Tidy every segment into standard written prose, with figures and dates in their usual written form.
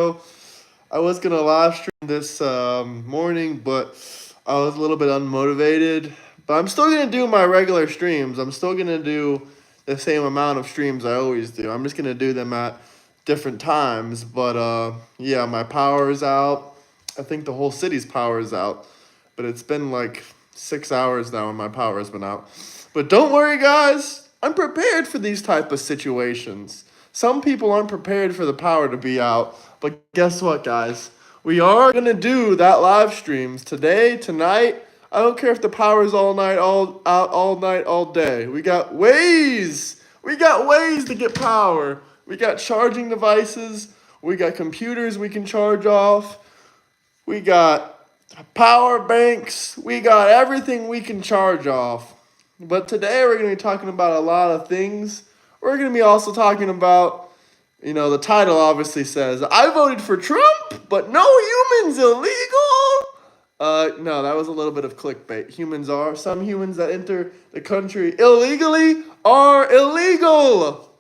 I was gonna live stream this morning, but I was a little bit unmotivated. But I'm still gonna do my regular streams. I'm still gonna do the same amount of streams I always do. I'm just gonna do them at different times. But yeah, my power is out. I think the whole city's power is out. But it's been like 6 hours now and my power has been out. But don't worry, guys. I'm prepared for these type of situations. Some people aren't prepared for the power to be out. But guess what, guys? We are gonna do that live streams today, tonight. I don't care if the power is all night, all out, all night, all day. We got ways. We got ways to get power. We got charging devices. We got computers we can charge off. We got power banks. We got everything we can charge off. But today we're going to be talking about a lot of things. We're going to be also talking about, the title obviously says, I voted for Trump, but no humans illegal. No, that was a little bit of clickbait. Some humans that enter the country illegally are illegal.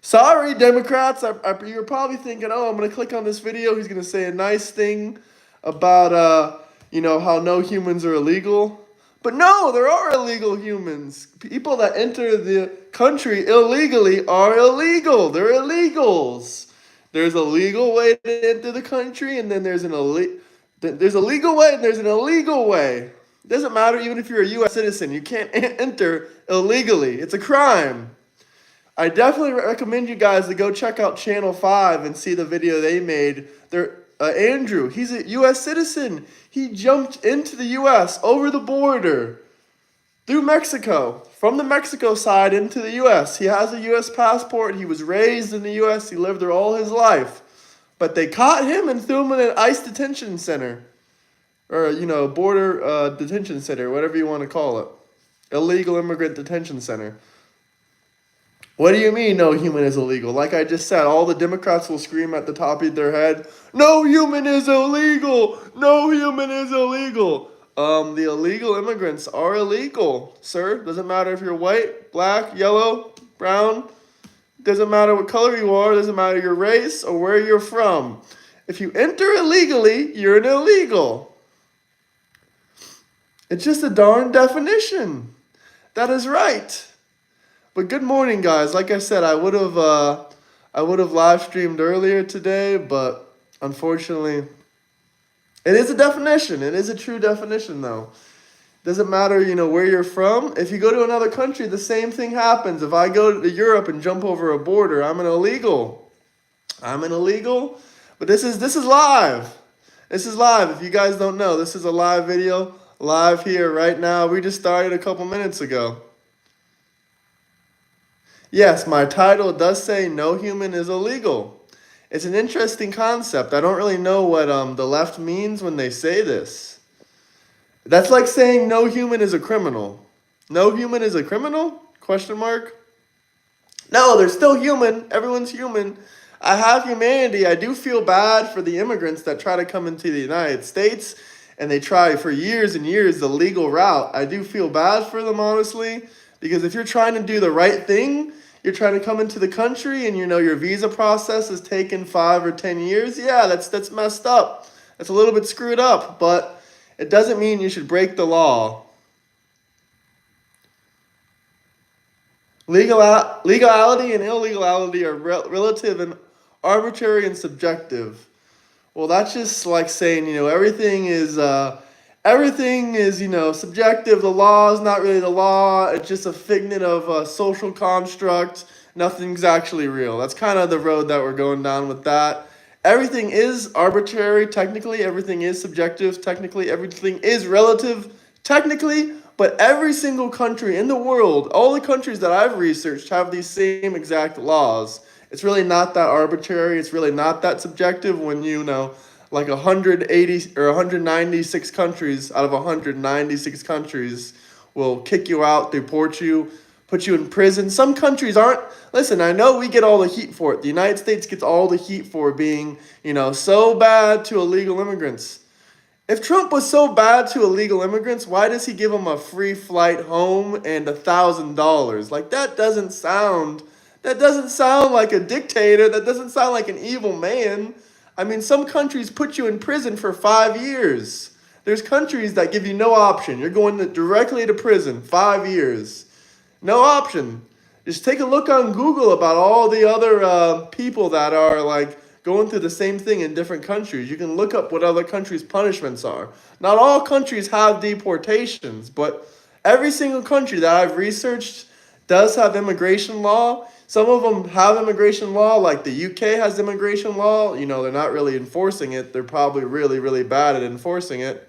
Sorry, Democrats. You're probably thinking, oh, I'm going to click on this video. He's going to say a nice thing about, how no humans are illegal. But no, there are illegal humans. People that enter the country illegally are illegal. They're illegals. There's a legal way to enter the country, and then there's a legal way and there's an illegal way. It doesn't matter even if you're a U.S. citizen. You can't enter illegally. It's a crime. I definitely recommend you guys to go check out Channel 5 and see the video they made. Andrew, he's a U.S. citizen. He jumped into the U.S. over the border through Mexico, from the Mexico side into the U.S. He has a U.S. passport. He was raised in the U.S. He lived there all his life. But they caught him and threw him in an ICE detention center. Or, border detention center, whatever you want to call it. Illegal immigrant detention center. What do you mean no human is illegal? Like I just said, all the Democrats will scream at the top of their head, no human is illegal! No human is illegal! The illegal immigrants are illegal, sir. Doesn't matter if you're white, black, yellow, brown. Doesn't matter what color you are. Doesn't matter your race or where you're from. If you enter illegally, you're an illegal. It's just a darn definition. That is right. But good morning, guys. Like I said, I would have live streamed earlier today, but unfortunately, it is a definition. It is a true definition, though. Doesn't matter, where you're from. If you go to another country, the same thing happens. If I go to Europe and jump over a border, I'm an illegal. But this is live. This is live. If you guys don't know, this is a live video, live here right now. We just started a couple minutes ago. Yes, my title does say no human is illegal. It's an interesting concept. I don't really know what the left means when they say this. That's like saying no human is a criminal. No human is a criminal? Question mark. No, they're still human. Everyone's human. I have humanity. I do feel bad for the immigrants that try to come into the United States and they try for years and years the legal route. I do feel bad for them, honestly. Because if you're trying to do the right thing, you're trying to come into the country and your visa process is taking 5 or 10 years, yeah, that's messed up. That's a little bit screwed up, but it doesn't mean you should break the law. Legality and illegality are relative and arbitrary and subjective. Well, that's just like saying, everything is subjective. The law is not really the law. It's just a figment of a social construct. Nothing's actually real. That's kind of the road that we're going down with that. Everything is arbitrary, technically. Everything is subjective, technically. Everything is relative, technically. But every single country in the world, all the countries that I've researched have these same exact laws. It's really not that arbitrary. It's really not that subjective when like 180 or 196 countries out of 196 countries will kick you out, deport you, put you in prison. Some countries aren't. Listen, I know we get all the heat for it. The United States gets all the heat for being, so bad to illegal immigrants. If Trump was so bad to illegal immigrants, why does he give them a free flight home and $1,000? Like, that doesn't sound That doesn't sound like a dictator. That doesn't sound like an evil man. I mean, some countries put you in prison for 5 years. There's countries that give you no option. You're going directly to prison, 5 years. No option. Just take a look on Google about all the other people that are like going through the same thing in different countries. You can look up what other countries' punishments are. Not all countries have deportations, but every single country that I've researched does have immigration law. Some of them have immigration law, like the UK has immigration law. You know, they're not really enforcing it. They're probably really, really bad at enforcing it.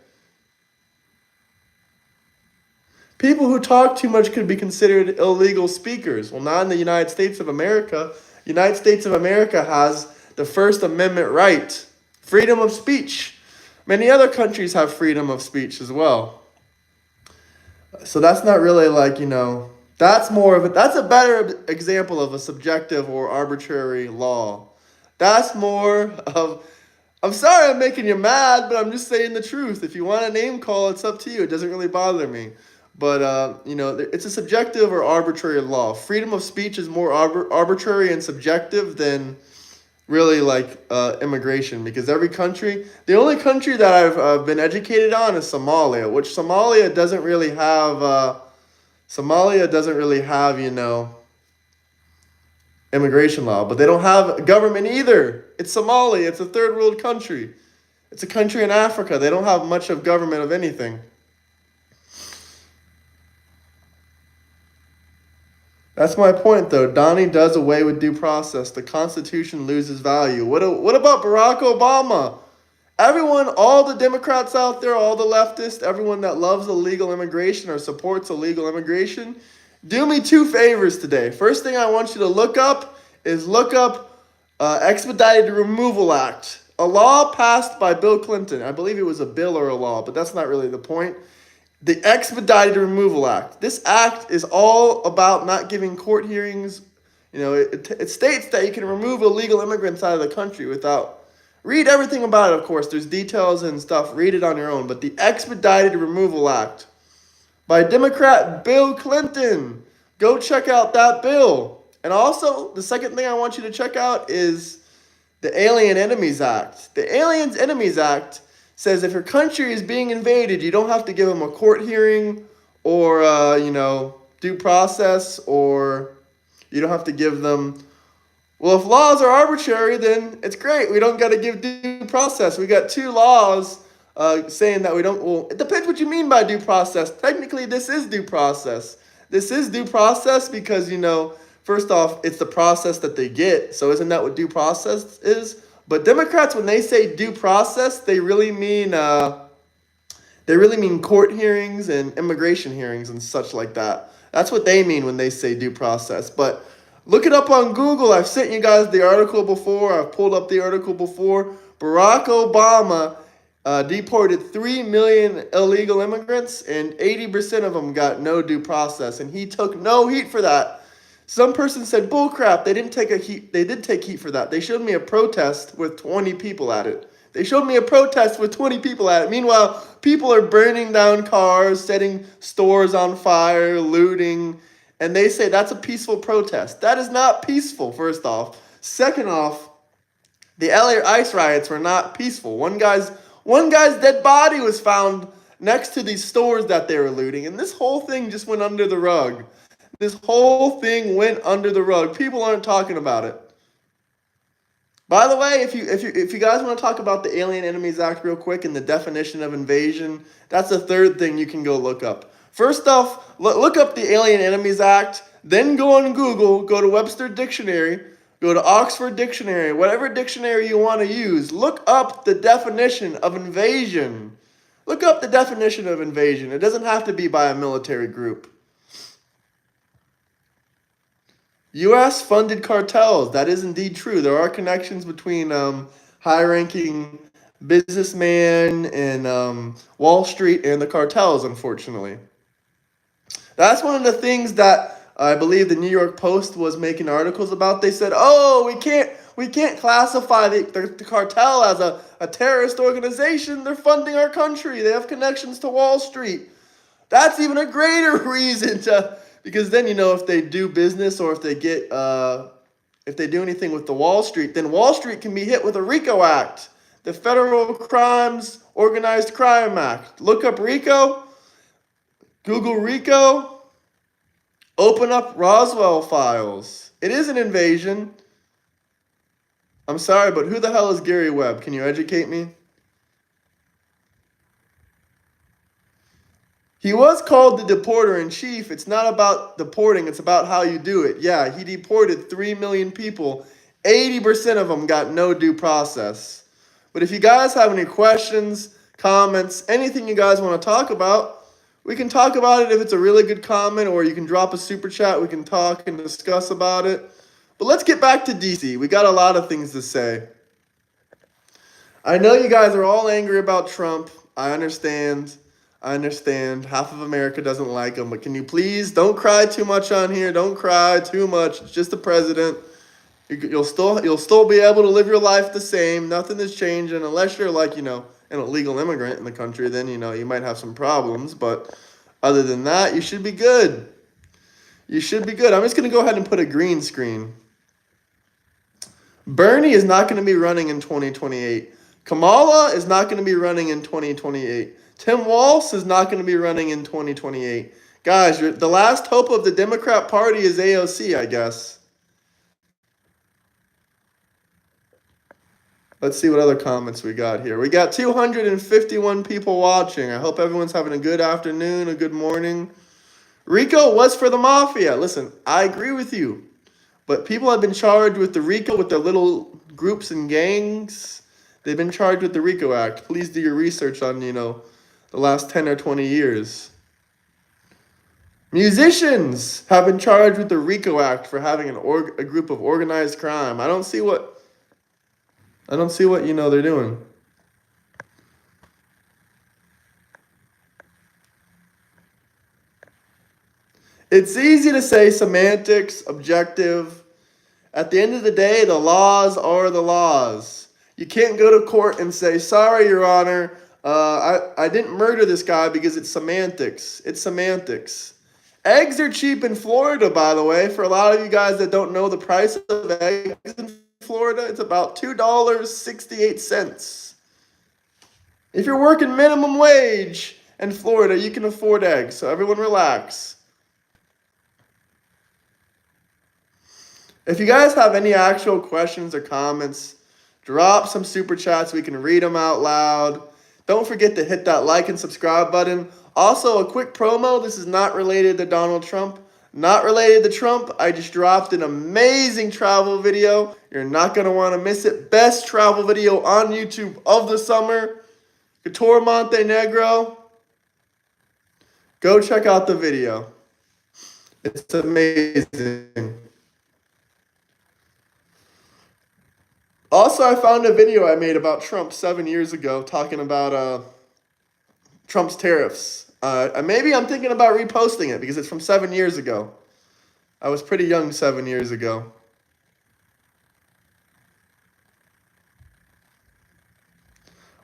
People who talk too much could be considered illegal speakers. Well, not in the United States of America. The United States of America has the First Amendment right, freedom of speech. Many other countries have freedom of speech as well. So that's not really like, that's that's a better example of a subjective or arbitrary law. That's more of, I'm sorry I'm making you mad, but I'm just saying the truth. If you want a name call, it's up to you. It doesn't really bother me. But, it's a subjective or arbitrary law. Freedom of speech is more arbitrary and subjective than really like immigration, because every country, the only country that I've been educated on is Somalia, which Somalia doesn't really have, immigration law, but they don't have government either. It's Somalia. It's a third world country. It's a country in Africa. They don't have much of government of anything. That's my point, though. Donnie does away with due process. The Constitution loses value. What about Barack Obama? Everyone, all the Democrats out there, all the leftists, everyone that loves illegal immigration or supports illegal immigration, do me two favors today. First thing I want you to look up is Expedited Removal Act, a law passed by Bill Clinton. I believe it was a bill or a law, but that's not really the point. The Expedited Removal Act. This act is all about not giving court hearings. It states that you can remove illegal immigrants out of the country without. Read everything about it, of course. There's details and stuff. Read it on your own. But the Expedited Removal Act by Democrat Bill Clinton. Go check out that bill. And also, the second thing I want you to check out is the Alien Enemies Act. The Alien Enemies Act says if your country is being invaded, you don't have to give them a court hearing or, due process, or you don't have to give them. Well, if laws are arbitrary, then it's great. We don't got to give due process. We got two laws saying that we don't. Well, it depends what you mean by due process. Technically, this is due process. This is due process because, first off, it's the process that they get. So isn't that what due process is? But Democrats, when they say due process, they really mean court hearings and immigration hearings and such like that. That's what they mean when they say due process. But look it up on Google. I've sent you guys the article before. I've pulled up the article before. Barack Obama deported 3 million illegal immigrants, and 80% of them got no due process, and he took no heat for that. Some person said, bull crap, they didn't take heat. They did take heat for that. They showed me a protest with 20 people at it. Meanwhile, people are burning down cars, setting stores on fire, looting, and they say that's a peaceful protest. That is not peaceful, first off. Second off, the LA ICE riots were not peaceful. One guy's dead body was found next to these stores that they were looting, and this whole thing just went under the rug. This whole thing went under the rug. People aren't talking about it. By the way, if you guys want to talk about the Alien Enemies Act real quick and the definition of invasion, that's the third thing you can go look up. First off, look up the Alien Enemies Act, then go on Google, go to Webster Dictionary, go to Oxford Dictionary, whatever dictionary you want to use. Look up the definition of invasion. Look up the definition of invasion. It doesn't have to be by a military group. U.S. funded cartels. That is indeed true. There are connections between high-ranking businessmen and Wall Street and the cartels, unfortunately. That's one of the things that I believe the New York Post was making articles about. They said, oh, we can't classify the cartel as a terrorist organization. They're funding our country. They have connections to Wall Street. That's even a greater reason Because then, if they do business or if they get if they do anything with the Wall Street, then Wall Street can be hit with a RICO Act, the Federal Crimes Organized Crime Act. Look up RICO, Google RICO, open up Roswell files. It is an invasion. I'm sorry, but who the hell is Gary Webb? Can you educate me? He was called the deporter in chief. It's not about deporting, it's about how you do it. Yeah, he deported 3 million people. 80% of them got no due process. But if you guys have any questions, comments, anything you guys want to talk about, we can talk about it if it's a really good comment, or you can drop a super chat. We can talk and discuss about it. But let's get back to DC. We got a lot of things to say. I know you guys are all angry about Trump. I understand. Half of America doesn't like him, but can you please don't cry too much on here? Don't cry too much. It's just the president. You'll still be able to live your life the same. Nothing is changing unless you're like, an illegal immigrant in the country. Then, you might have some problems. But other than that, you should be good. You should be good. I'm just going to go ahead and put a green screen. Bernie is not going to be running in 2028. Kamala is not going to be running in 2028. Tim Walz is not going to be running in 2028. Guys, the last hope of the Democrat Party is AOC, I guess. Let's see what other comments we got here. We got 251 people watching. I hope everyone's having a good afternoon, a good morning. RICO was for the mafia. Listen, I agree with you. But people have been charged with the RICO, with their little groups and gangs. They've been charged with the RICO Act. Please do your research on, the last 10 or 20 years. Musicians have been charged with the RICO Act for having a group of organized crime. I don't see what they're doing. It's easy to say semantics, objective. At the end of the day, the laws are the laws. You can't go to court and say, sorry, Your Honor, I didn't murder this guy, because it's semantics. It's semantics. Eggs are cheap in Florida, by the way. For a lot of you guys that don't know the price of eggs in Florida, it's about $2.68. If you're working minimum wage in Florida, you can afford eggs. So everyone relax. If you guys have any actual questions or comments, drop some super chats. We can read them out loud. Don't forget to hit that like and subscribe button. Also, a quick promo. This is not related to Donald Trump. Not related to Trump. I just dropped an amazing travel video. You're not going to want to miss it. Best travel video on YouTube of the summer. Couture Montenegro. Go check out the video. It's amazing. Also, I found a video I made about Trump 7 years ago talking about Trump's tariffs. Maybe I'm thinking about reposting it because it's from 7 years ago. I was pretty young 7 years ago.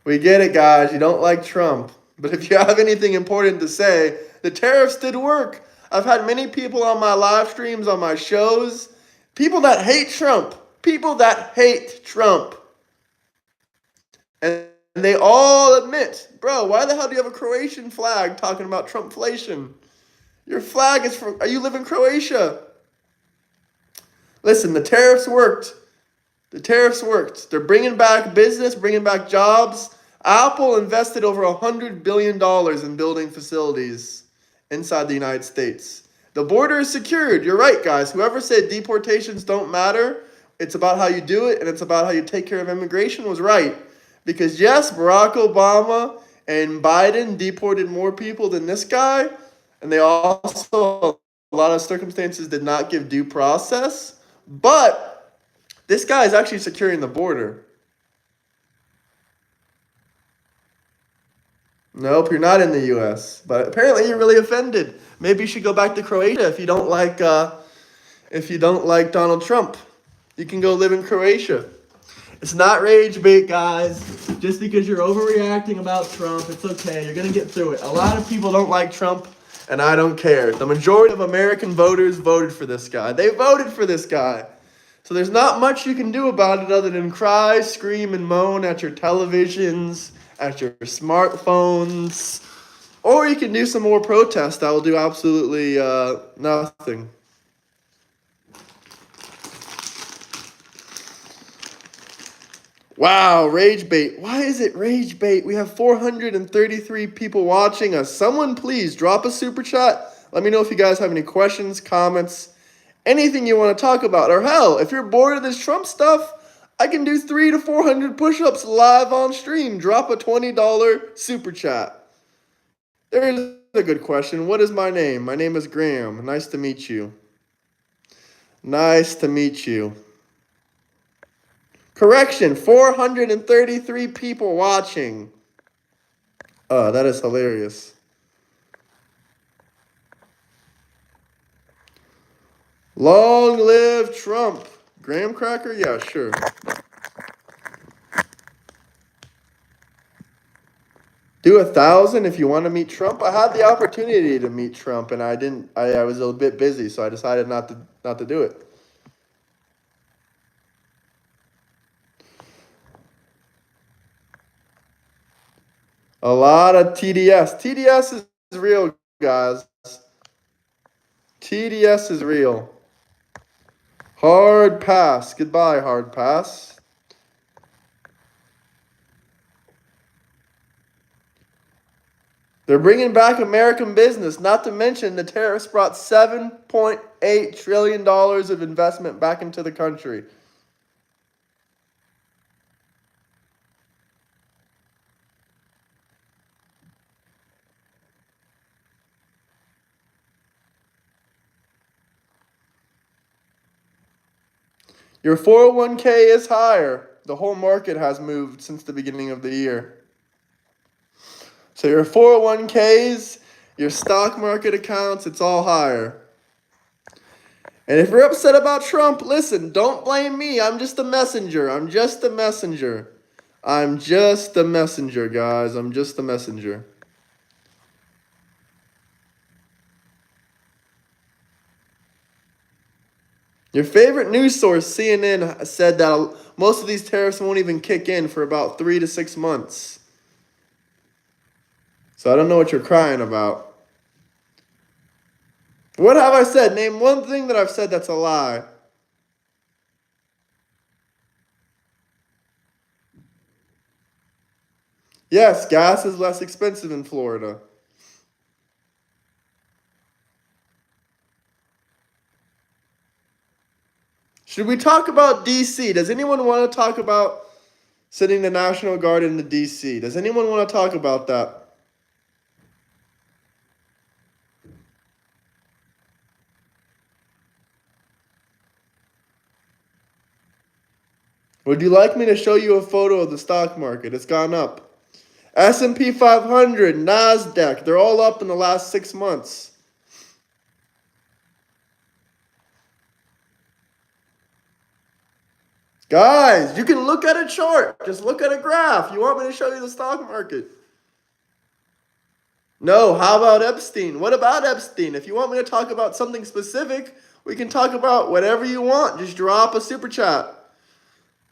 We get it, guys. You don't like Trump. But if you have anything important to say, the tariffs did work. I've had many people on my live streams, on my shows, people that hate Trump. People that hate Trump. And they all admit, bro, why the hell do you have a Croatian flag talking about Trumpflation? Your flag is from, you live in Croatia. Listen, the tariffs worked. The tariffs worked. They're bringing back business, bringing back jobs. Apple invested over $100 billion in building facilities inside the United States. The border is secured. You're right, guys. Whoever said deportations don't matter, it's about how you do it, and it's about how you take care of immigration was right. Because yes, Barack Obama and Biden deported more people than this guy, and they also, a lot of circumstances, did not give due process. But this guy is actually securing the border. Nope, you're not in the U.S. But apparently you're really offended. Maybe you should go back to Croatia if you don't like Donald Trump. You can go live in Croatia. It's not rage bait, guys. Just because you're overreacting about Trump, it's okay. You're going to get through it. A lot of people don't like Trump. And I don't care. The majority of American voters voted for this guy. They voted for this guy. So there's not much you can do about it other than cry, scream, and moan at your televisions, at your smartphones. Or you can do some more protest that will do absolutely nothing. Wow, rage bait. Why is it rage bait? We have 433 people watching us. Someone please drop a super chat. Let me know if you guys have any questions, comments, anything you want to talk about. Or hell, if you're bored of this Trump stuff, I can do 300 to 400 push-ups live on stream. Drop a $20 super chat. There's a good question. What is my name? My name is Graham. Nice to meet you. Nice to meet you. Correction, 433 people watching. That is hilarious. Long live Trump. Graham cracker? Yeah, sure. Do 1,000 if you want to meet Trump. I had the opportunity to meet Trump, and I didn't. I was a bit busy, so I decided not to do it. A lot of TDS. TDS is real, guys. TDS is real. Hard pass. Goodbye, hard pass. They're bringing back American business, not to mention the tariffs brought $7.8 trillion of investment back into the country. Your 401k is higher. The whole market has moved since the beginning of the year. So your 401ks, your stock market accounts, it's all higher. And if you're upset about Trump, listen, don't blame me. I'm just a messenger. I'm just a messenger. I'm just a messenger, guys. I'm just a messenger. Your favorite news source, CNN, said that most of these tariffs won't even kick in for about 3 to 6 months. So I don't know what you're crying about. What have I said? Name one thing that I've said that's a lie. Yes, gas is less expensive in Florida. Should we talk about D.C.? Does anyone want to talk about sending the National Guard into D.C.? Does anyone want to talk about that? Would you like me to show you a photo of the stock market? It's gone up. S&P 500, NASDAQ, they're all up in the last 6 months. Guys, you can look at a chart. Just look at a graph. You want me to show you the stock market? No, how about Epstein? What about Epstein? If you want me to talk about something specific, we can talk about whatever you want. Just drop a super chat.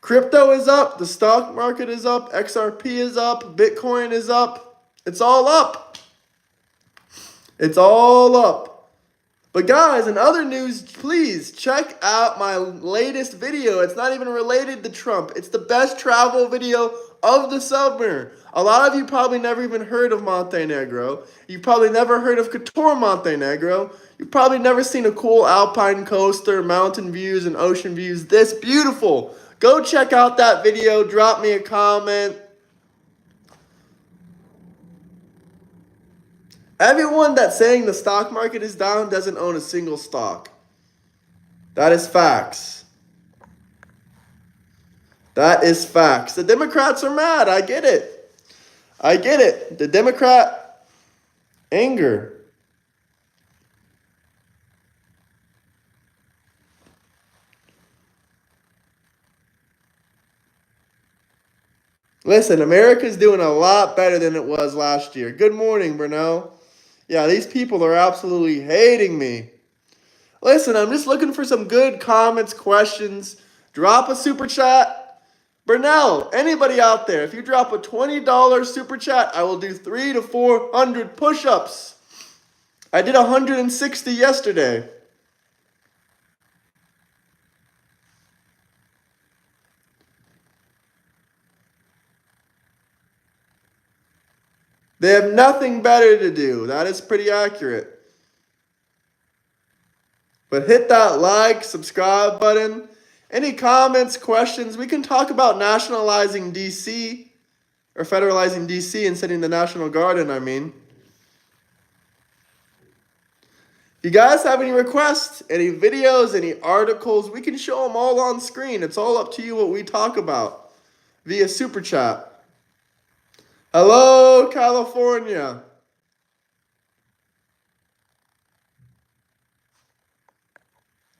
Crypto is up. The stock market is up. XRP is up. Bitcoin is up. It's all up. It's all up. But guys, in other news, please check out my latest video. It's not even related to Trump. It's the best travel video of the summer. A lot of you probably never even heard of Montenegro. You've probably never heard of Couture Montenegro. You've probably never seen a cool alpine coaster, mountain views, and ocean views this beautiful. Go check out that video. Drop me a comment. Everyone that's saying the stock market is down doesn't own a single stock. That is facts. That is facts. The Democrats are mad. I get it. I get it. The Democrat anger. Listen, America's doing a lot better than it was last year. Good morning, Brunel. Yeah, these people are absolutely hating me. Listen, I'm just looking for some good comments, questions. Drop a super chat. Burnell, anybody out there, if you drop a $20 super chat, I will do 300 to 400 push-ups. I did 160 yesterday. They have nothing better to do. That is pretty accurate. But hit that like, subscribe button. Any comments, questions? We can talk about nationalizing DC or federalizing DC and sending the National Guard in, I mean. If you guys have any requests, any videos, any articles, we can show them all on screen. It's all up to you what we talk about via Super Chat. Hello, California.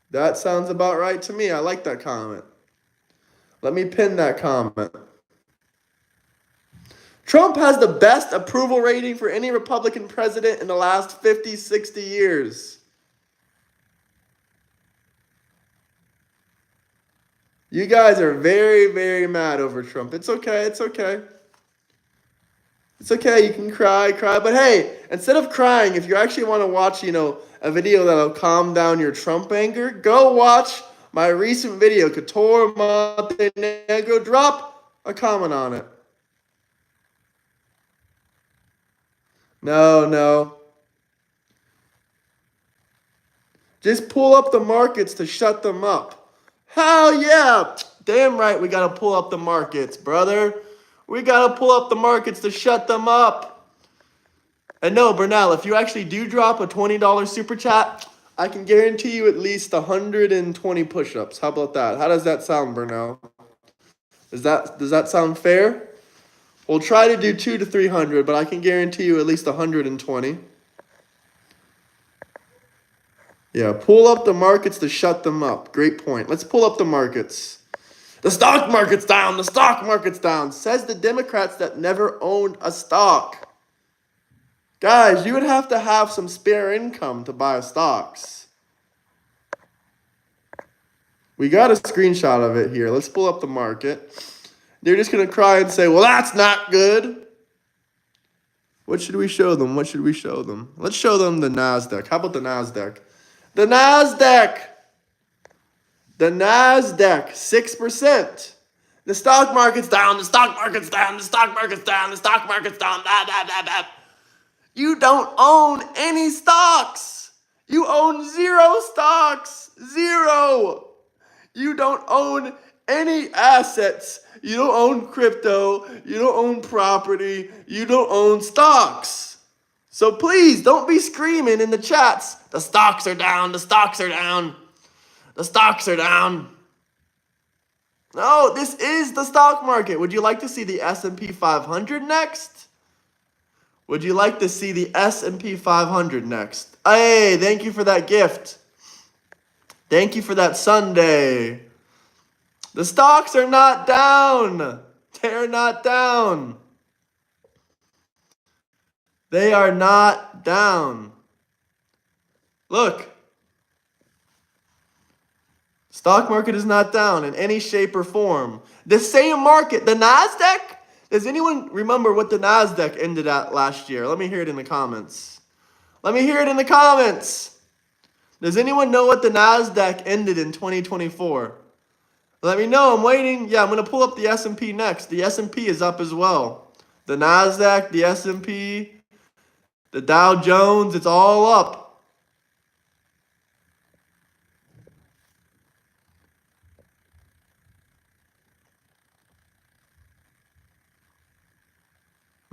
That sounds about right to me. I like that comment. Let me pin that comment. Trump has the best approval rating for any Republican president in the last 50, 60 years. You guys are very, very mad over Trump. It's okay. It's okay. It's okay. You can cry. But hey, instead of crying, if you actually want to watch, a video that'll calm down your Trump anger, go watch my recent video, Couture Montenegro. Drop a comment on it. No. Just pull up the markets to shut them up. Hell yeah. Damn right we got to pull up the markets, brother. We got to pull up the markets to shut them up. And no, Bernal, if you actually do drop a $20 super chat, I can guarantee you at least 120 push-ups. How about that? How does that sound, Bernal? Does that sound fair? We'll try to do 200 to 300, but I can guarantee you at least 120. Yeah, pull up the markets to shut them up. Great point. Let's pull up the markets. The stock market's down. The stock market's down. Says the Democrats that never owned a stock. Guys, you would have to have some spare income to buy stocks. We got a screenshot of it here. Let's pull up the market. They're just going to cry and say, well, that's not good. What should we show them? Let's show them the NASDAQ. How about the NASDAQ? The NASDAQ, 6%. The stock market's down. The stock market's down. You don't own any stocks. You own 0 stocks. 0. You don't own any assets. You don't own crypto. You don't own property. You don't own stocks. So please don't be screaming in the chats, the stocks are down. No, this is the stock market. Would you like to see the S&P 500 next? Would you like to see the S&P 500 next? Hey, thank you for that gift. Thank you for that Sunday. The stocks are not down. They're not down. They are not down. Look. Stock market is not down in any shape or form. The same market, the NASDAQ. Does anyone remember what the NASDAQ ended at last year? Let me hear it in the comments. Does anyone know what the NASDAQ ended in 2024? Let me know. I'm waiting. Yeah, I'm going to pull up the S&P next. The S&P is up as well. The NASDAQ, the S&P, the Dow Jones, it's all up.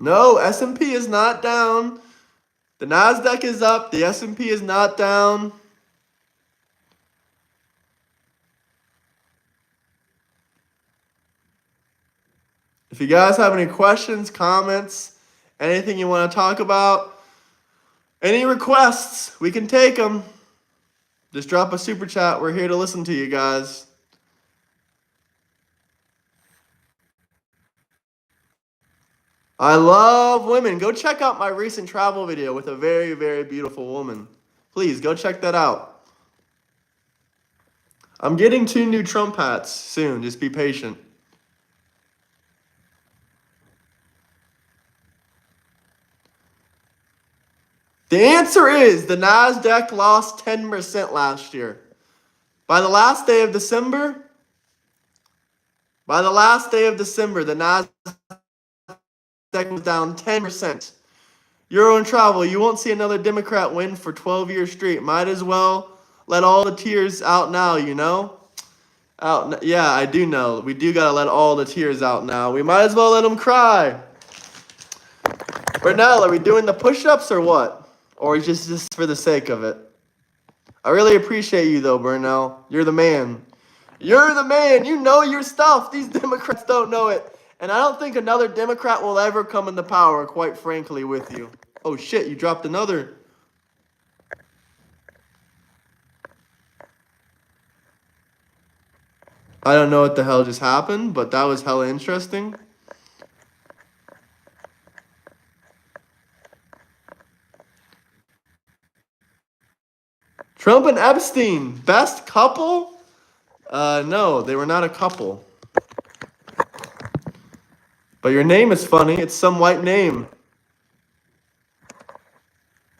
No, S&P is not down. The NASDAQ is up. The S&P is not down. If you guys have any questions, comments, anything you want to talk about, any requests, we can take them. Just drop a super chat. We're here to listen to you guys. I love women. Go check out my recent travel video with a very, very beautiful woman. Please, go check that out. I'm getting 2 new Trump hats soon. Just be patient. The answer is the NASDAQ lost 10% last year. By the last day of December, the NASDAQ was down 10%. Euro and travel, you won't see another Democrat win for 12 years straight. Might as well let all the tears out now, you know? Yeah, I do know. We do gotta let all the tears out now. We might as well let them cry. Bernell, are we doing the push-ups or what? Or just for the sake of it? I really appreciate you though, Bernell. You're the man. You're the man. You know your stuff. These Democrats don't know it. And I don't think another Democrat will ever come into power, quite frankly, with you. Oh shit, you dropped another. I don't know what the hell just happened, but that was hella interesting. Trump and Epstein, best couple? No, they were not a couple. But your name is funny. It's some white name.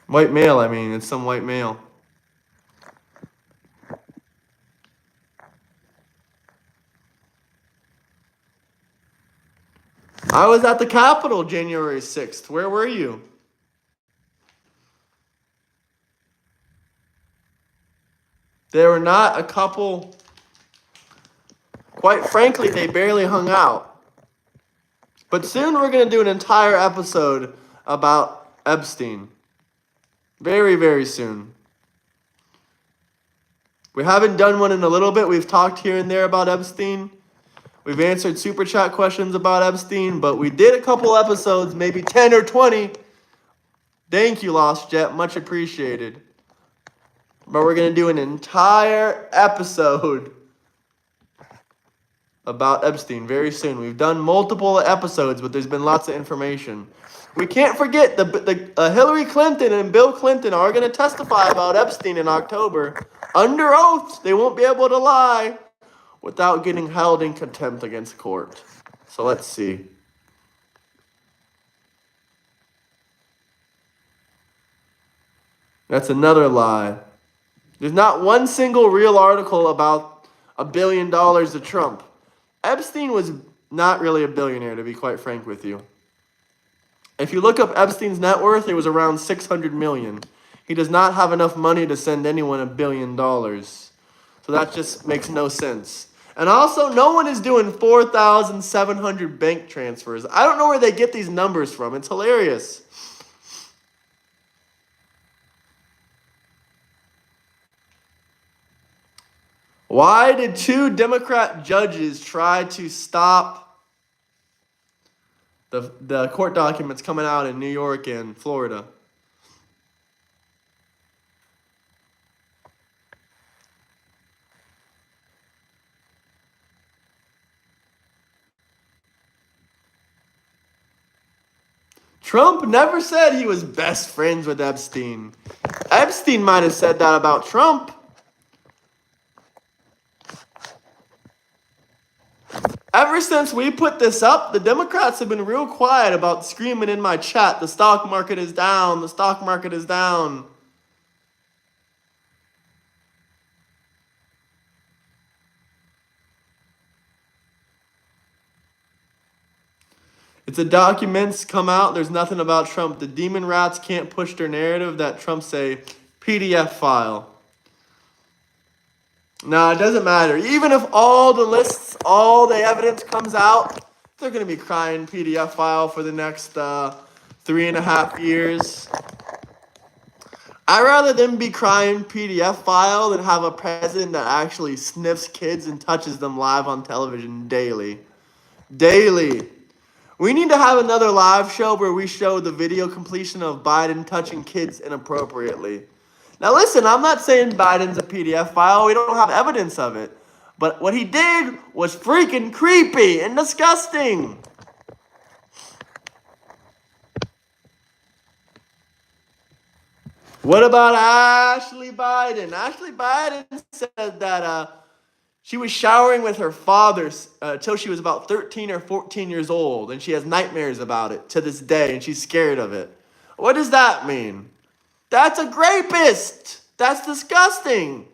White male, I mean. It's some white male. I was at the Capitol January 6th. Where were you? They were not a couple. Quite frankly, they barely hung out. But soon we're going to do an entire episode about Epstein. Very, very soon. We haven't done one in a little bit. We've talked here and there about Epstein. We've answered super chat questions about Epstein, but we did a couple episodes, maybe 10 or 20. Thank you, Lost Jet. Much appreciated. But we're going to do an entire episode about Epstein very soon. We've done multiple episodes, but there's been lots of information. We can't forget the Hillary Clinton and Bill Clinton are going to testify about Epstein in October. Under oath, they won't be able to lie without getting held in contempt against court. So let's see. That's another lie. There's not one single real article about $1 billion to Trump. Epstein was not really a billionaire, to be quite frank with you. If you look up Epstein's net worth, it was around $600 million. He does not have enough money to send anyone $1 billion. So that just makes no sense. And also, no one is doing 4,700 bank transfers. I don't know where they get these numbers from. It's hilarious. Why did 2 Democrat judges try to stop the court documents coming out in New York and Florida? Trump never said he was best friends with Epstein. Epstein might have said that about Trump. Ever since we put this up, the Democrats have been real quiet about screaming in my chat, the stock market is down, the stock market is down. It's the documents come out, there's nothing about Trump. The demon rats can't push their narrative that Trump's a PDF file. No, it doesn't matter. Even if all the lists, all the evidence comes out, they're going to be crying PDF file for the next 3.5 years. I'd rather them be crying PDF file than have a president that actually sniffs kids and touches them live on television daily. Daily. We need to have another live show where we show the video completion of Biden touching kids inappropriately. Now listen, I'm not saying Biden's a PDF file. We don't have evidence of it. But what he did was freaking creepy and disgusting. What about Ashley Biden? Ashley Biden said that she was showering with her father till she was about 13 or 14 years old, and she has nightmares about it to this day, and she's scared of it. What does that mean? That's a rapist. That's disgusting.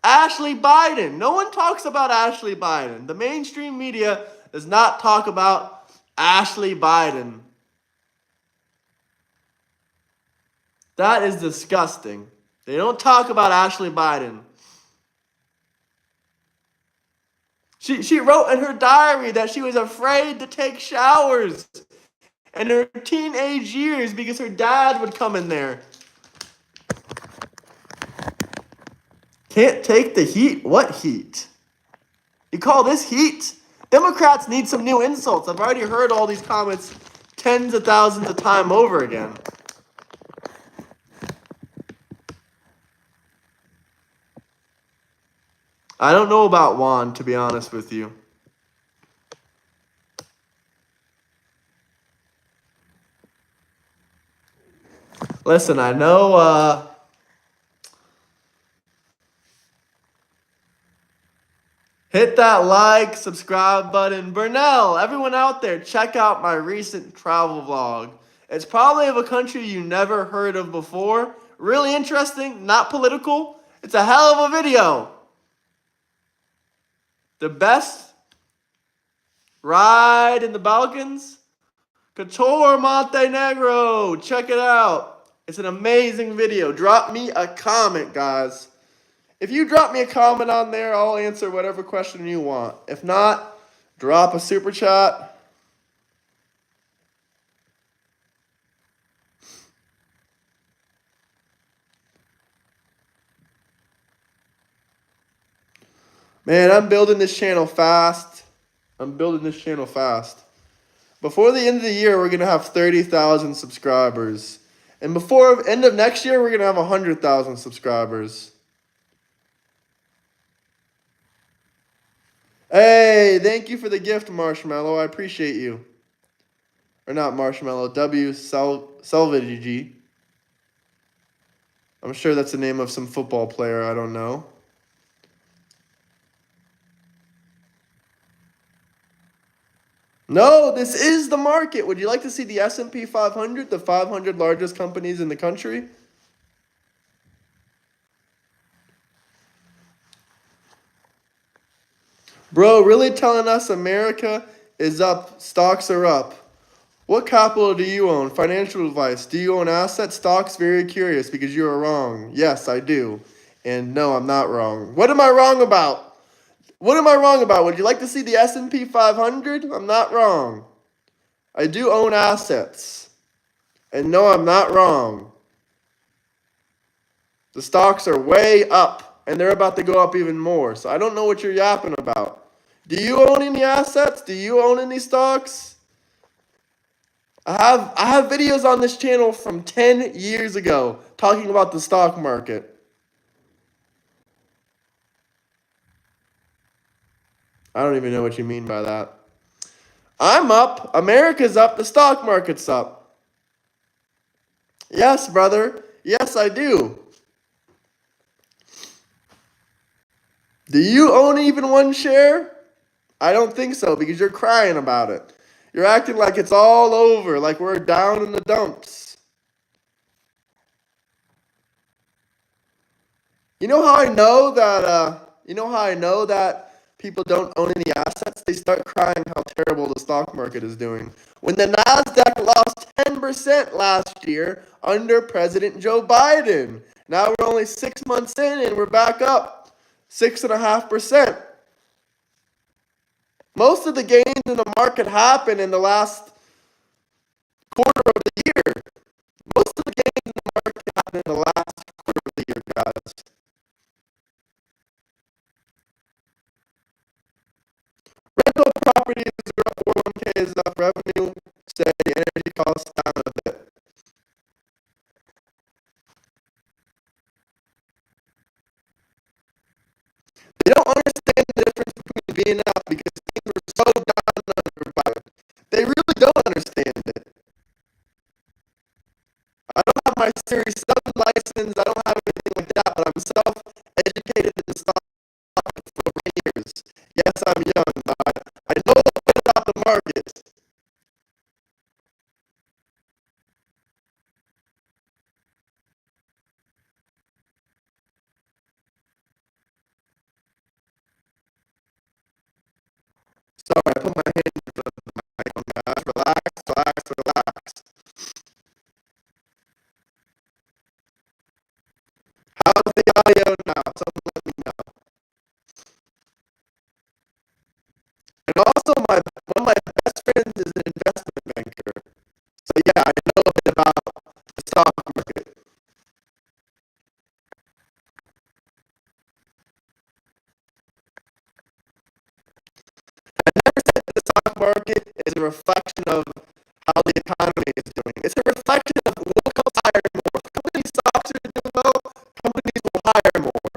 Ashley Biden. No one talks about Ashley Biden. The mainstream media does not talk about Ashley Biden. That is disgusting. They don't talk about Ashley Biden. She wrote in her diary that she was afraid to take showers in her teenage years because her dad would come in there. Can't take the heat? What heat? You call this heat? Democrats need some new insults. I've already heard all these comments tens of thousands of times over again. I don't know about Juan, to be honest with you. Listen, I know hit that like, subscribe button. Burnell, everyone out there, check out my recent travel vlog. It's probably of a country you never heard of before. Really interesting, not political. It's a hell of a video. The best ride in the Balkans? Couture Montenegro. Check it out. It's an amazing video. Drop me a comment, guys. If you drop me a comment on there, I'll answer whatever question you want. If not, drop a super chat. Man, I'm building this channel fast. Before the end of the year, we're going to have 30,000 subscribers. And before the end of next year, we're going to have 100,000 subscribers. Hey, thank you for the gift, Marshmallow. I appreciate you. Or not Marshmallow, Selvage. I'm sure that's the name of some football player. I don't know. No, this is the market. Would you like to see the S&P 500, the 500 largest companies in the country? Bro, really telling us America is up, stocks are up. What capital do you own? Financial advice. Do you own assets? Stocks? Very curious because you are wrong. Yes, I do. And no, I'm not wrong. What am I wrong about? What am I wrong about? Would you like to see the S&P 500? I'm not wrong. I do own assets. And no, I'm not wrong. The stocks are way up, and they're about to go up even more. So I don't know what you're yapping about. Do you own any assets? Do you own any stocks? I have videos on this channel from 10 years ago talking about the stock market. I don't even know what you mean by that. I'm up. America's up. The stock market's up. Yes, brother. Yes, I do. Do you own even one share? I don't think so because you're crying about it. You're acting like it's all over, like we're down in the dumps. You know how I know that people don't own any assets? They start crying how terrible the stock market is doing. When the Nasdaq lost 10% last year under President Joe Biden. Now we're only 6 months in and we're back up 6.5%. Most of the gains in the market happened in the last quarter of the year. Most of the gains in the market happened in the last quarter of the year, guys. Rental properties are up, 401k is up, revenue steady, energy costs down a bit. They don't understand the difference between being up because things were so down under Biden. They really don't understand it. I don't have my Series 7 license. I don't have anything like that, but I'm self-educated in the stock market for over 10 years. Yes, I'm young, but I know a bit about the market. Sorry, I put my hand in front of the microphone, guys. Relax, relax, relax. How's the audio now? Someone let me know. And also, one of my best friends is an investment banker. So yeah, I know a bit about the stock market. I never said that the stock market is a reflection of how the economy is doing. It's a reflection of who will hire more. If company stocks are doing well, companies will hire more.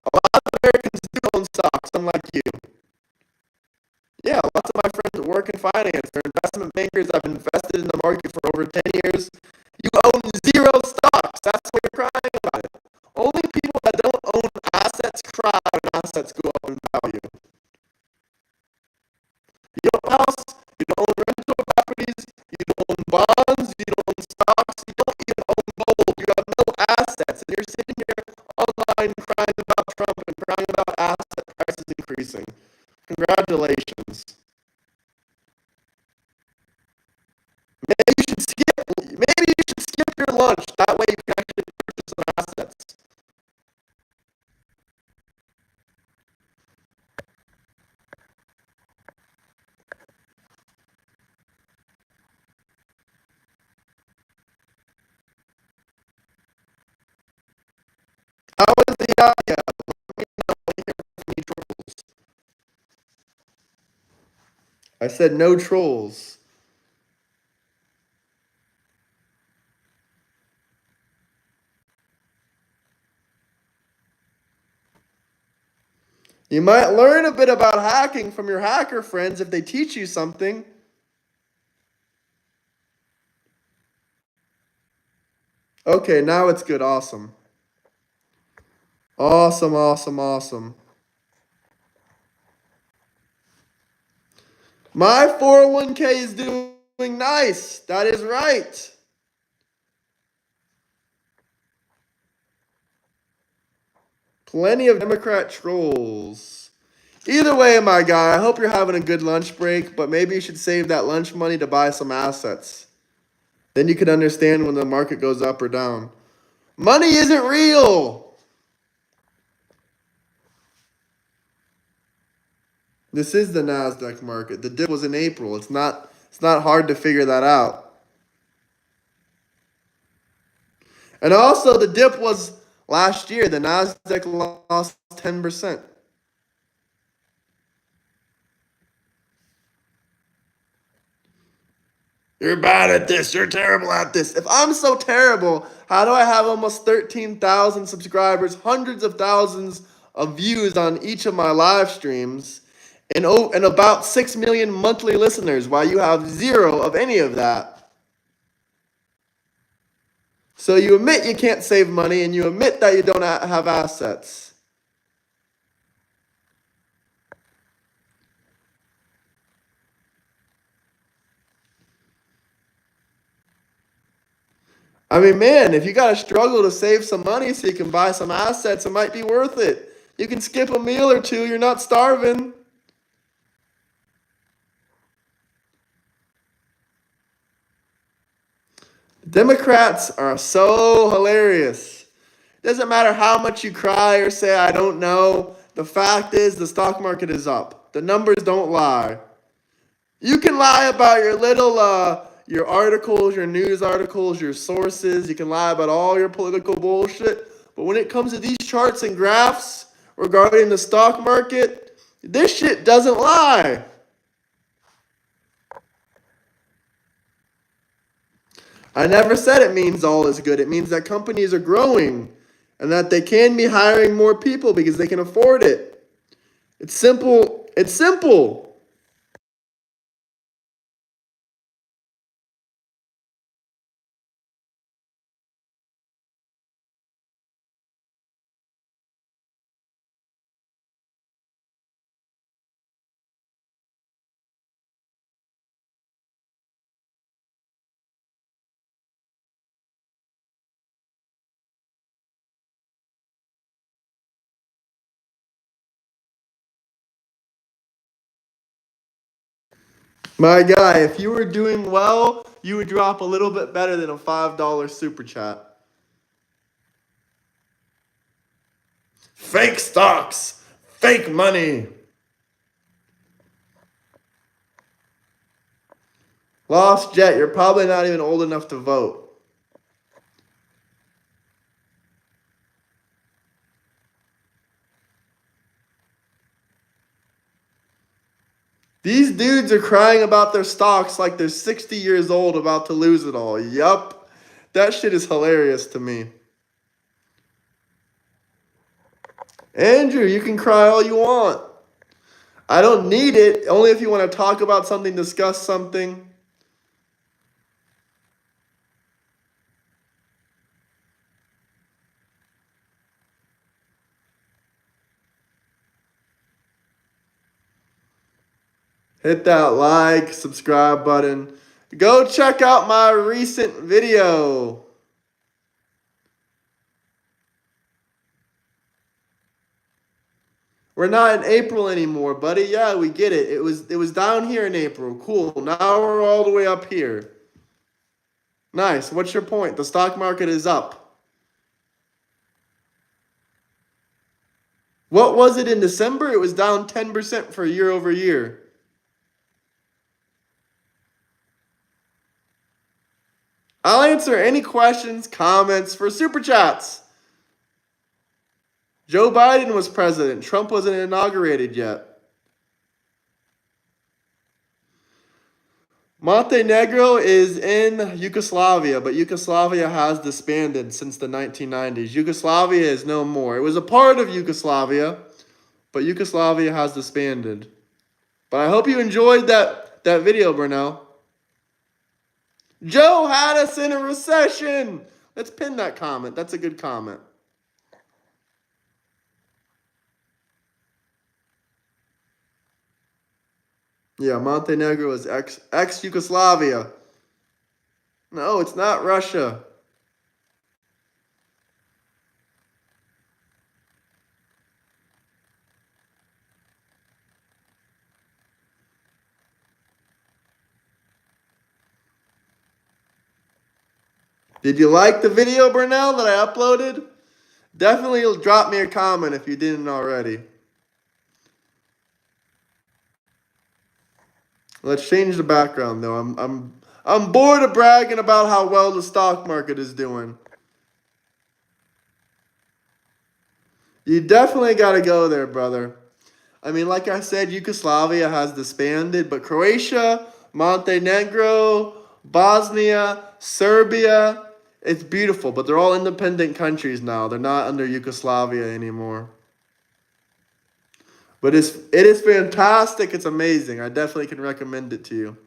A lot of Americans do own stocks, unlike you. Yeah, lots of my friends work in finance. They're investment bankers. I've invested in the market for over 10 years. You own zero stocks. That's why you're crying about it. Only people that don't own assets cry when assets go up in value. You don't own house, you don't own rental properties, you don't own bonds, you don't own stocks, you don't even own gold. You have no assets. And you're sitting here online crying about Trump and crying about asset prices increasing. Congratulations. Maybe you should skip your lunch. That way you can actually purchase some assets. How was the audio? Let me know when you hear any trolls. I said no trolls. You might learn a bit about hacking from your hacker friends if they teach you something. Okay, now it's good. Awesome. Awesome, awesome, awesome. My 401k is doing nice. That is right. Plenty of Democrat trolls. Either way, my guy, I hope you're having a good lunch break, but maybe you should save that lunch money to buy some assets. Then you can understand when the market goes up or down. Money isn't real. This is the Nasdaq market. The dip was in April. It's not hard to figure that out. And also the dip was last year. The Nasdaq lost 10%. You're bad at this. You're terrible at this. If I'm so terrible, how do I have almost 13,000 subscribers, hundreds of thousands of views on each of my live streams, and about 6 million monthly listeners while you have zero of any of that? So you admit you can't save money and you admit that you don't have assets. I mean, man, if you got to struggle to save some money so you can buy some assets, it might be worth it. You can skip a meal or two. You're not starving. Democrats are so hilarious. It doesn't matter how much you cry or say, I don't know. The fact is, the stock market is up. The numbers don't lie. You can lie about your your articles, your news articles, your sources. You can lie about all your political bullshit. But when it comes to these charts and graphs regarding the stock market, this shit doesn't lie. I never said it means all is good. It means that companies are growing and that they can be hiring more people because they can afford it. It's simple. It's simple. My guy, if you were doing well, you would drop a little bit better than a $5 super chat. Fake stocks, fake money. Lost Jet, you're probably not even old enough to vote. These dudes are crying about their stocks like they're 60 years old about to lose it all. Yup. That shit is hilarious to me. Andrew, you can cry all you want. I don't need it, only if you want to talk about something, discuss something. Hit that like, subscribe button. Go check out my recent video. We're not in April anymore, buddy. Yeah, we get it. It was down here in April. Cool. Now we're all the way up here. Nice. What's your point? The stock market is up. What was it in December? It was down 10% for year over year. I'll answer any questions, comments for super chats. Joe Biden was president. Trump wasn't inaugurated yet. Montenegro is in Yugoslavia, but Yugoslavia has disbanded since the 1990s. Yugoslavia is no more. It was a part of Yugoslavia, but Yugoslavia has disbanded. But I hope you enjoyed that video, Brunel. Joe had us in a recession. Let's pin that comment. That's a good comment. Yeah, Montenegro is ex-Yugoslavia. No, it's not Russia. Did you like the video, Brunel, that I uploaded? Definitely drop me a comment if you didn't already. Let's change the background though. I'm bored of bragging about how well the stock market is doing. You definitely got to go there, brother. I mean, like I said, Yugoslavia has disbanded, but Croatia, Montenegro, Bosnia, Serbia, it's beautiful, but they're all independent countries now. They're not under Yugoslavia anymore. But it is fantastic. It's amazing. I definitely can recommend it to you.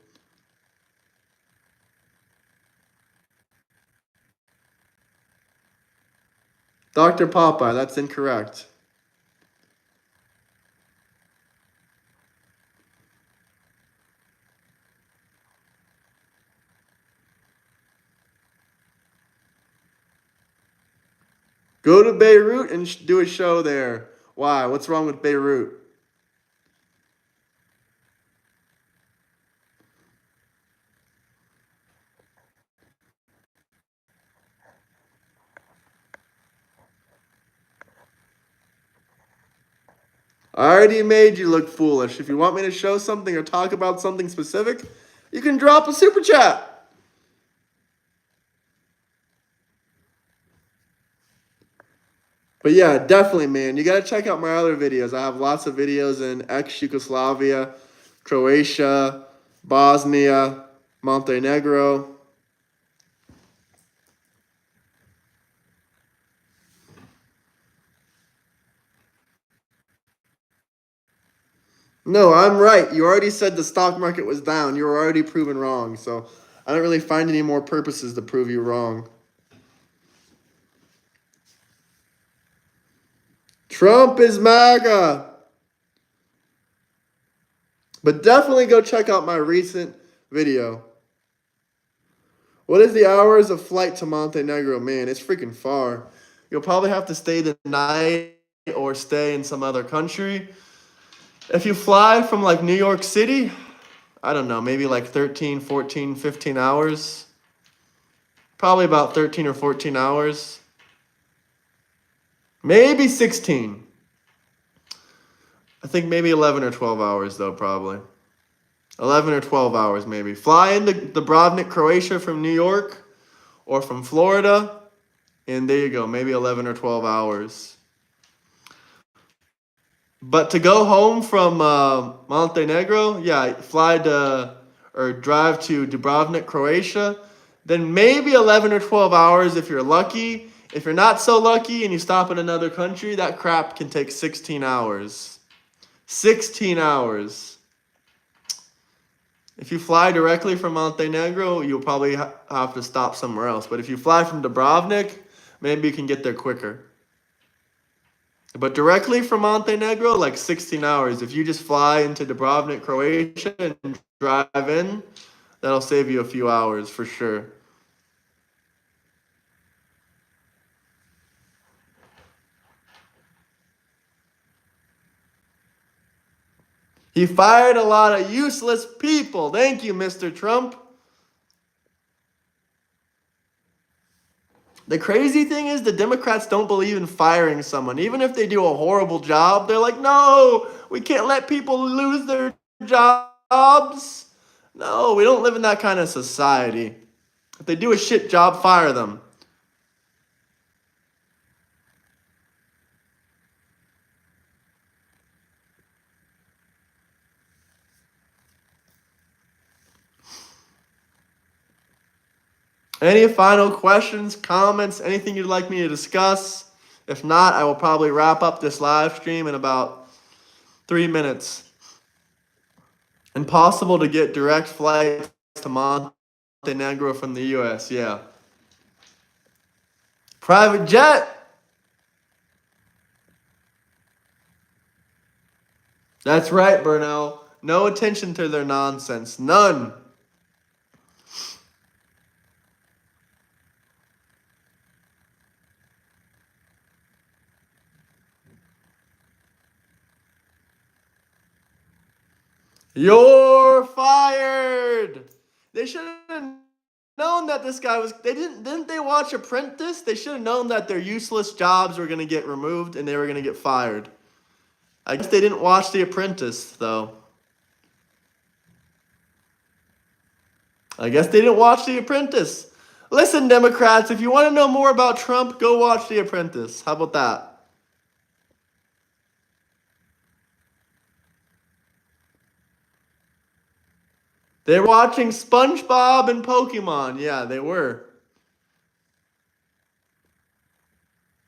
Dr. Popeye, that's incorrect. Go to Beirut and do a show there. Why? What's wrong with Beirut? I already made you look foolish. If you want me to show something or talk about something specific, you can drop a super chat. But yeah, definitely, man. You got to check out my other videos. I have lots of videos in ex-Yugoslavia, Croatia, Bosnia, Montenegro. No, I'm right. You already said the stock market was down. You were already proven wrong. So I don't really find any more purposes to prove you wrong. Trump is MAGA. But definitely go check out my recent video. What is the hours of flight to Montenegro? Man, it's freaking far. You'll probably have to stay the night or stay in some other country. If you fly from like New York City, I don't know, maybe like 13, 14, 15 hours. Probably about 13 or 14 hours. Maybe 16. I think maybe 11 or 12 hours, though, probably. 11 or 12 hours, maybe. Fly into Dubrovnik, Croatia from New York or from Florida. And there you go, maybe 11 or 12 hours. But to go home from Montenegro, yeah, fly to or drive to Dubrovnik, Croatia, then maybe 11 or 12 hours if you're lucky. If you're not so lucky and you stop in another country, that crap can take 16 hours. 16 hours. If you fly directly from Montenegro, you'll probably have to stop somewhere else. But if you fly from Dubrovnik, maybe you can get there quicker. But directly from Montenegro, like 16 hours. If you just fly into Dubrovnik, Croatia, and drive in, that'll save you a few hours for sure. He fired a lot of useless people. Thank you, Mr. Trump. The crazy thing is the Democrats don't believe in firing someone. Even if they do a horrible job, they're like, no, we can't let people lose their jobs. No, we don't live in that kind of society. If they do a shit job, fire them. Any final questions, comments, anything you'd like me to discuss? If not, I will probably wrap up this live stream in about 3 minutes. Impossible to get direct flights to Montenegro from the U.S., yeah. Private jet? That's right, Burnell. No attention to their nonsense. None. You're fired. They should have known that this guy was. Didn't they watch Apprentice? They should have known that their useless jobs were going to get removed and they were going to get fired. I guess they didn't watch The Apprentice, though. I guess they didn't watch The Apprentice. Listen, Democrats, if you want to know more about Trump, go watch The Apprentice. How about that? They were watching SpongeBob and Pokemon. Yeah, they were.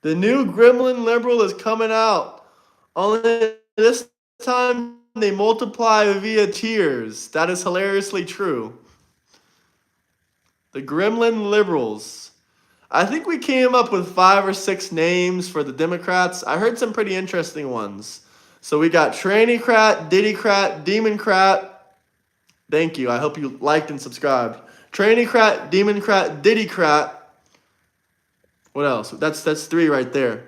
The new Gremlin Liberal is coming out. Only this time they multiply via tiers. That is hilariously true. The Gremlin Liberals. I think we came up with 5 or 6 names for the Democrats. I heard some pretty interesting ones. So we got Trannycrat, Diddycrat, Demoncrat. Thank you. I hope you liked and subscribed. Trannycrat, Demoncrat, Diddycrat. What else? That's 3 right there.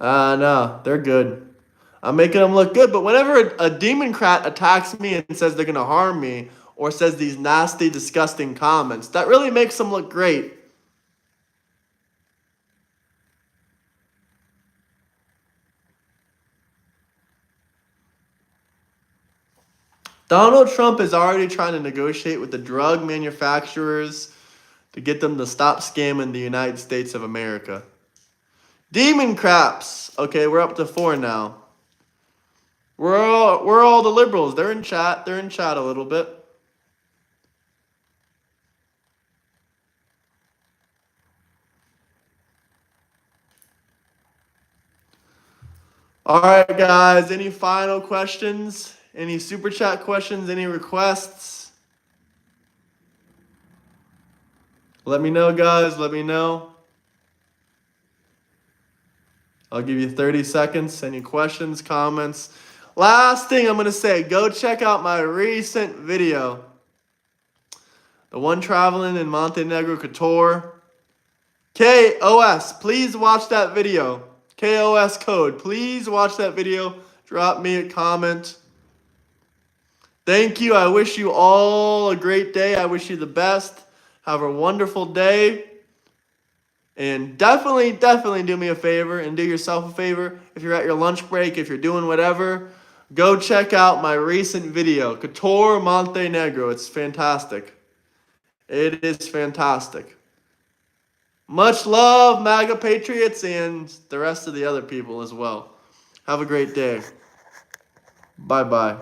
No, they're good. I'm making them look good, but whenever a Demoncrat attacks me and says they're going to harm me or says these nasty, disgusting comments, that really makes them look great. Donald Trump is already trying to negotiate with the drug manufacturers to get them to stop scamming the United States of America. Demon craps. Okay, we're up to 4 now. We're all the liberals. They're in chat. They're in chat a little bit. All right, guys. Any final questions? Any super chat questions? Any requests? Let me know, guys. Let me know. I'll give you 30 seconds. Any questions, comments? Last thing I'm going to say, go check out my recent video. The one traveling in Montenegro Couture. KOS, please watch that video. KOS code, please watch that video. Drop me a comment. Thank you. I wish you all a great day. I wish you the best. Have a wonderful day. And definitely do me a favor and do yourself a favor. If you're at your lunch break, if you're doing whatever, go check out my recent video, Couture Montenegro. It's fantastic. It is fantastic. Much love, MAGA Patriots, and the rest of the other people as well. Have a great day. Bye-bye.